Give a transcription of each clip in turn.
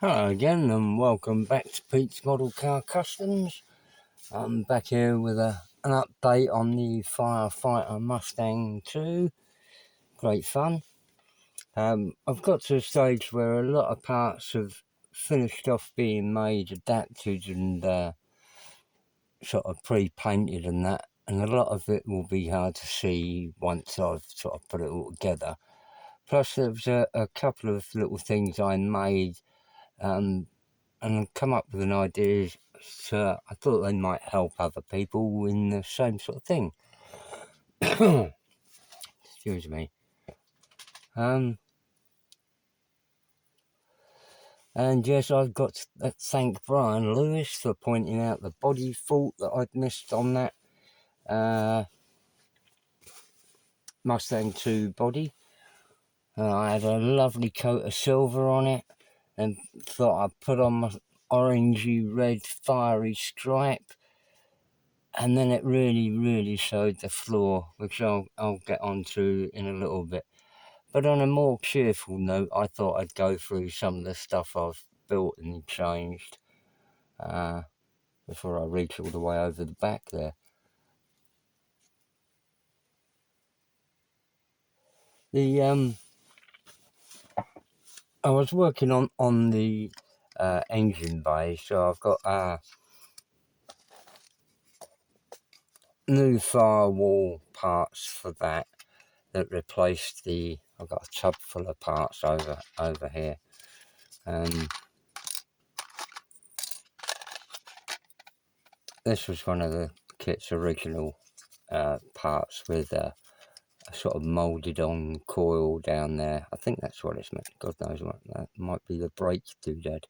Hello again and welcome back to Pete's Model Car Customs. I'm back here with an update on the Firefighter Mustang II. Great fun. I've got to a stage where a lot of parts have finished off being made, adapted and sort of pre-painted and that, and a lot of it will be hard to see once I've sort of put it all together. Plus there was a couple of little things I made and come up with an idea, so I thought they might help other people in the same sort of thing. Excuse me. And yes, I've got to thank Brian Lewis for pointing out the body fault that I'd missed on that Mustang II body. I had a lovely coat of silver on it and thought I'd put on my orangey red fiery stripe, and then it really showed the flaw, which I'll get onto in a little bit. But on a more cheerful note, I thought I'd go through some of the stuff I've built and changed before I reach all the way over the back there. I was working on the engine bay, so I've got new firewall parts for that replaced the. I've got a tub full of parts over here. This was one of the kit's original parts with a sort of moulded on coil down there. I think that's what it's meant. God knows what that might be, the brake doodad.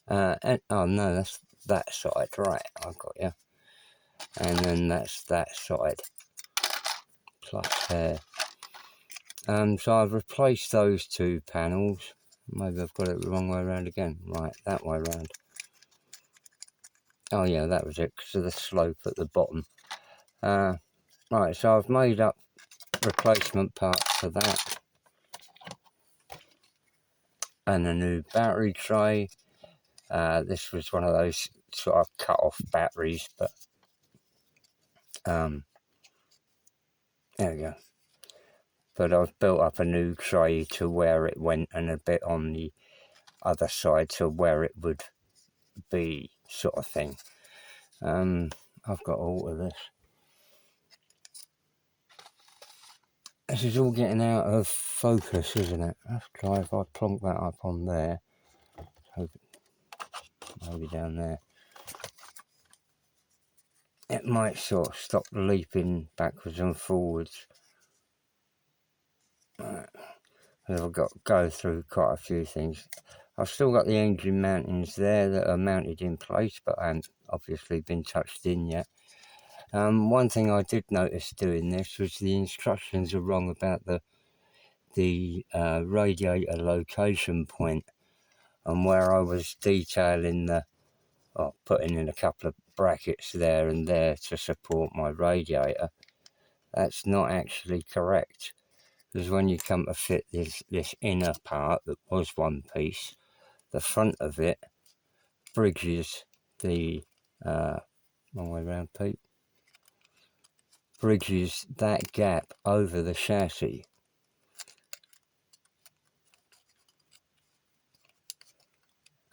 And oh no, that's that side, right? I've got you. And then that's that side plus there. So I've replaced those two panels. Maybe I've got it the wrong way around again. Right, that way around. Oh yeah, that was it, because of the slope at the bottom. Right, so I've made up replacement parts for that. And a new battery tray. This was one of those sort of cut off batteries, but there we go. But I've built up a new tray to where it went and a bit on the other side to where it would be, sort of thing. I've got all of this. This is all getting out of focus, isn't it? Let's try if I plonk that up on there. Maybe down there. It might sort of stop leaping backwards and forwards. Right. I've got to go through quite a few things. I've still got the engine mountings there that are mounted in place, but I haven't obviously been touched in yet. One thing I did notice doing this was the instructions are wrong about the radiator location point, and where I was detailing putting in a couple of brackets there and there to support my radiator. That's not actually correct, because when you come to fit this inner part that was one piece, the front of it bridges the wrong way around, Pete, bridges that gap over the chassis.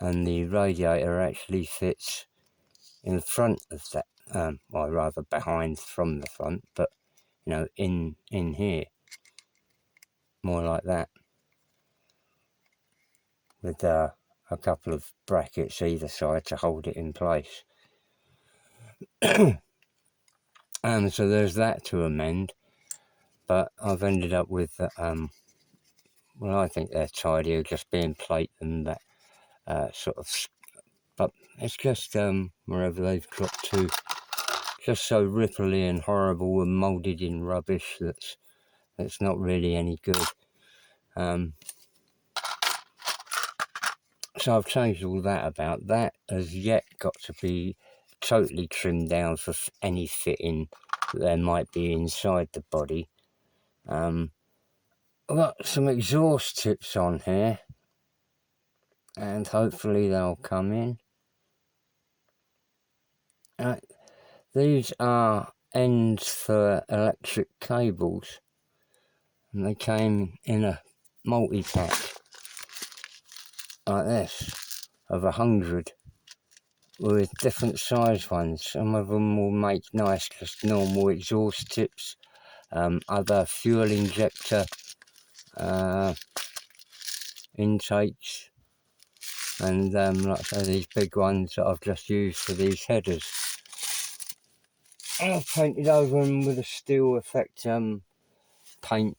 And the radiator actually fits in front of that, or rather behind from the front, but you know, in here, more like that, with a couple of brackets either side to hold it in place. So there's that to amend, but I've ended up with well, I think they're tidier, just being plate and that sort of, but it's just wherever they've got to, just so ripply and horrible and moulded in rubbish that's not really any good. So I've changed all that about. That has yet got to be totally trimmed down for any fitting that there might be inside the body. I've got some exhaust tips on here. and hopefully they'll come in. These are ends for electric cables, and they came in a multi-pack like this of 100 with different size ones. Some of them will make nice just normal exhaust tips, other fuel injector intakes, and like I say, these big ones that I've just used for these headers. I've painted over them with a steel effect paint,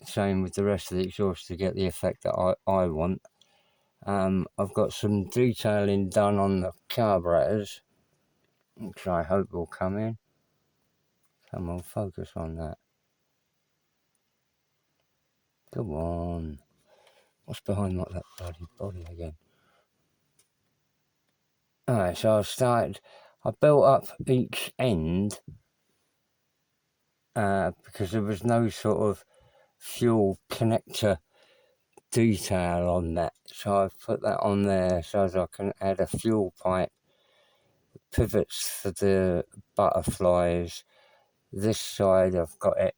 same with the rest of the exhaust to get the effect that I want. I've got some detailing done on the carburetors, which I hope will come in. Come on, focus on that. Come on. What's behind that bloody body again? Alright, so I built up each end because there was no sort of fuel connector detail on that. So I've put that on there so as I can add a fuel pipe, pivots for the butterflies. This side I've got it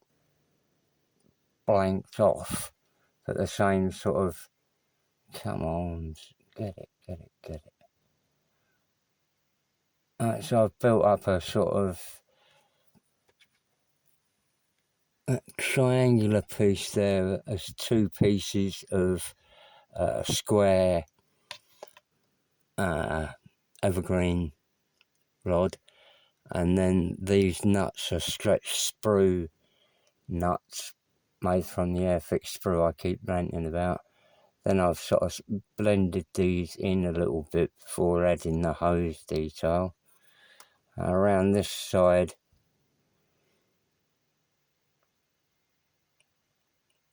blanked off, but the same sort of, come on, get it. So I've built up a sort of triangular piece there as two pieces of square evergreen rod, and then these nuts are stretched sprue nuts made from the air-fixed sprue I keep ranting about. Then I've sort of blended these in a little bit before adding the hose detail. Around this side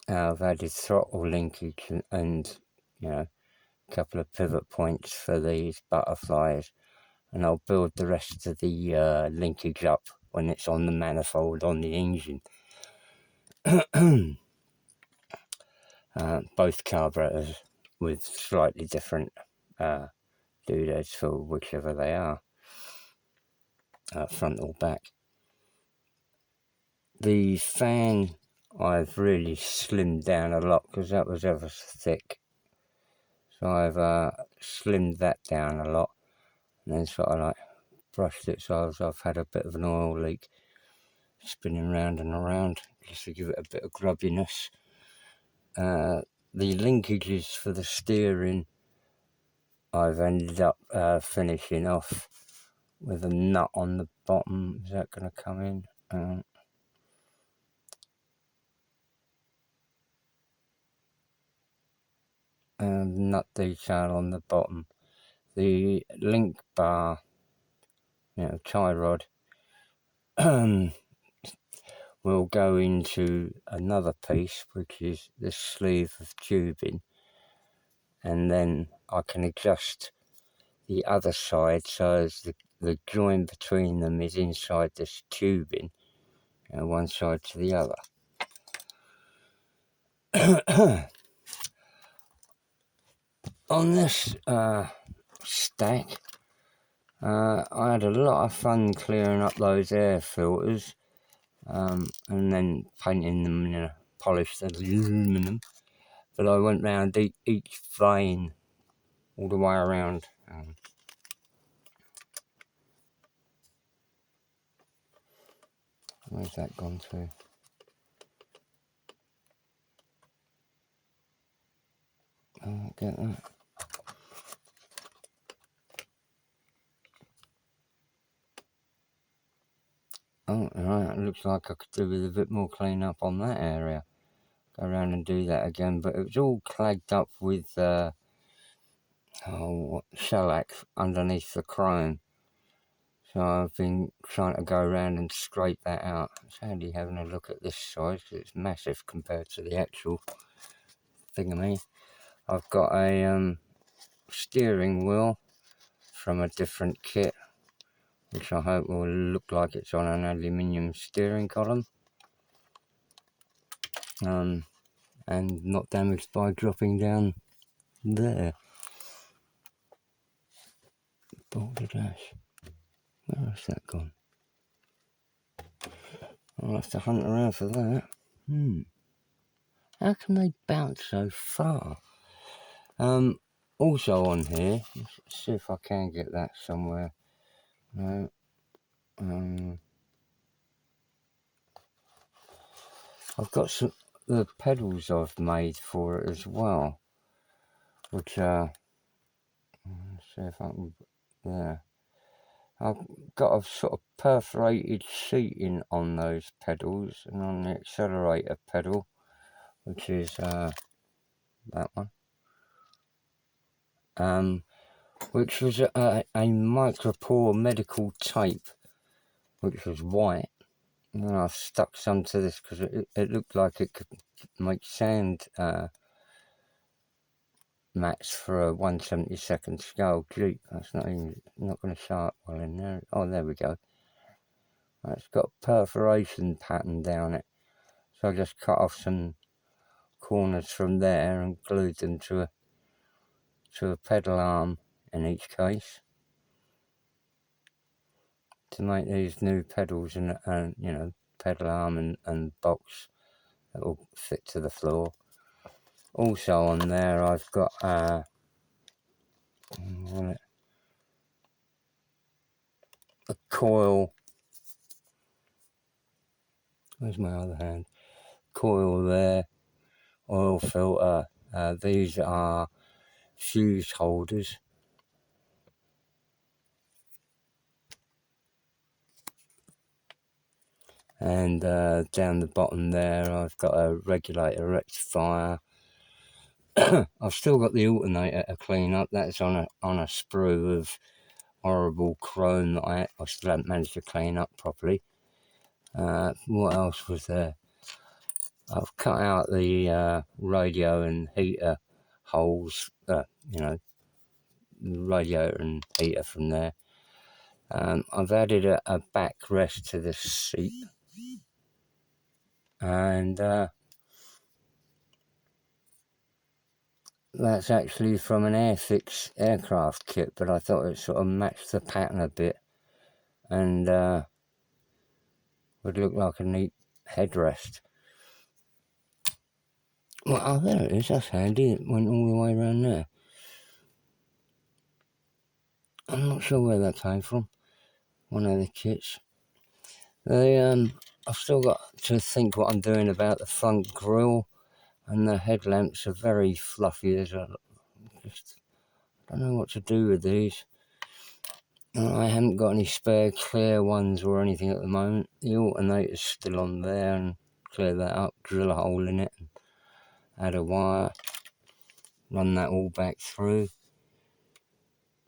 I've added throttle linkage and you know, a couple of pivot points for these butterflies, and I'll build the rest of the linkage up when it's on the manifold on the engine. Both carburetors with slightly different doodads for whichever they are, front or back. The fan I've really slimmed down a lot because that was ever so thick, so I've slimmed that down a lot, and then sort of like brushed it so I've had a bit of an oil leak spinning round and around just to give it a bit of grubbiness. The linkages for the steering I've ended up finishing off with a nut on the bottom. Is that going to come in? Nut detail on the bottom. The link bar, tie rod, will go into another piece, which is this sleeve of tubing, and then I can adjust the other side so as the join between them is inside this tubing, one side to the other. On this stack, I had a lot of fun clearing up those air filters and then painting them in polished aluminum, but I went round each vane all the way around. Where's that gone to? Oh, get that. Oh, right, it looks like I could do with a bit more clean up on that area. Go around and do that again, but it was all clagged up with shellac underneath the chrome. So I've been trying to go around and scrape that out. It's handy having a look at this size because it's massive compared to the actual thingamy. I've got a steering wheel from a different kit, which I hope will look like it's on an aluminium steering column, and not damaged by dropping down there. Balderdash. Where has that gone? I'll have to hunt around for that. How can they bounce so far? Also on here, let's see if I can get that somewhere. No. I've got some the pedals I've made for it as well, which let's see if I can. There, I've got a sort of perforated sheeting on those pedals and on the accelerator pedal, which is that one. Which was a micropore medical tape, which was white. And then I've stuck some to this because it looked like it could make sand mats for a 1/72 scale Jeep. That's not going to show up well in there. Oh, there we go. It's got a perforation pattern down it. So I just cut off some corners from there and glued them to a pedal arm in each case to make these new pedals and you know, pedal arm and box that will fit to the floor. Also on there I've got a coil. Where's my other hand? Coil there, oil filter. These are fuse holders. And down the bottom there I've got a regulator rectifier. I've still got the alternator to clean up. That's on a sprue of horrible chrome that I still haven't managed to clean up properly. What else was there? I've cut out the radio and heater holes, you know, the radiator and heater from there. I've added a backrest to this seat, and that's actually from an Airfix aircraft kit, but I thought it sort of matched the pattern a bit and would look like a neat headrest. Well, oh, there it is. That's handy. It went all the way around there. I'm not sure where that came from. One of the kits. I've still got to think what I'm doing about the front grille, and the headlamps are very fluffy. I don't know what to do with these. I haven't got any spare clear ones or anything at the moment. The alternator's still on there, and clear that up, drill a hole in it, and add a wire, run that all back through.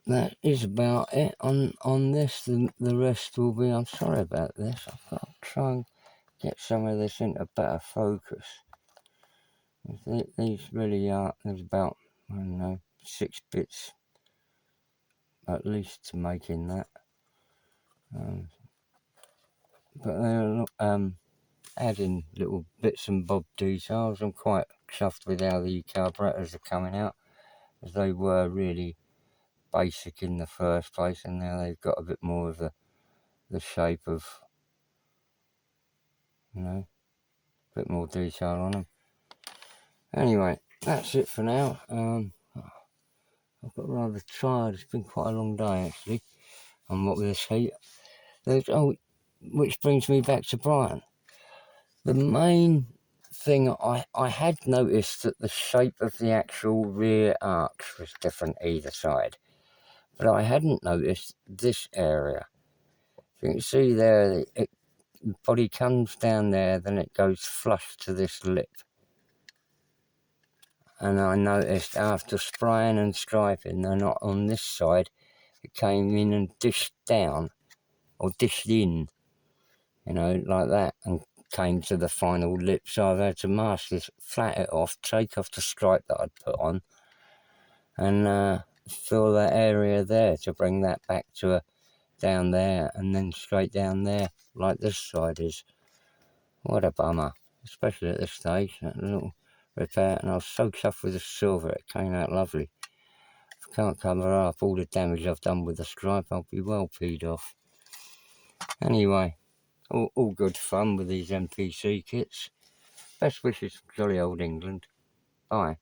That is about it on this. The rest will be, I'm sorry about this, I've got to try and get some of this into better focus. These really are, there's about, I don't know, 6 bits at least to making that. But they're adding little bits and bob details. I'm quite chuffed with how the carburetors are coming out, as they were really basic in the first place, and now they've got a bit more of the shape of, you know, a bit more detail on them. Anyway, that's it for now. I've got rather tired. It's been quite a long day actually, and what with this heat. Which brings me back to Brian. The main thing I had noticed that the shape of the actual rear arch was different either side, but I hadn't noticed this area. You can see there, the body comes down there, then it goes flush to this lip. And I noticed after spraying and striping, they're not on this side. It came in and dished down, or dished in, you know, like that, and came to the final lip. So I've had to mask this, flat it off, take off the stripe that I'd put on, and fill that area there to bring that back to down there, and then straight down there, like this side is. What a bummer, especially at this stage, that little repair. And I was so chuffed with the silver, it came out lovely. can't cover up all the damage I've done with the stripe, I'll be well peed off. Anyway, all good fun with these MPC kits. Best wishes from jolly old England. Bye.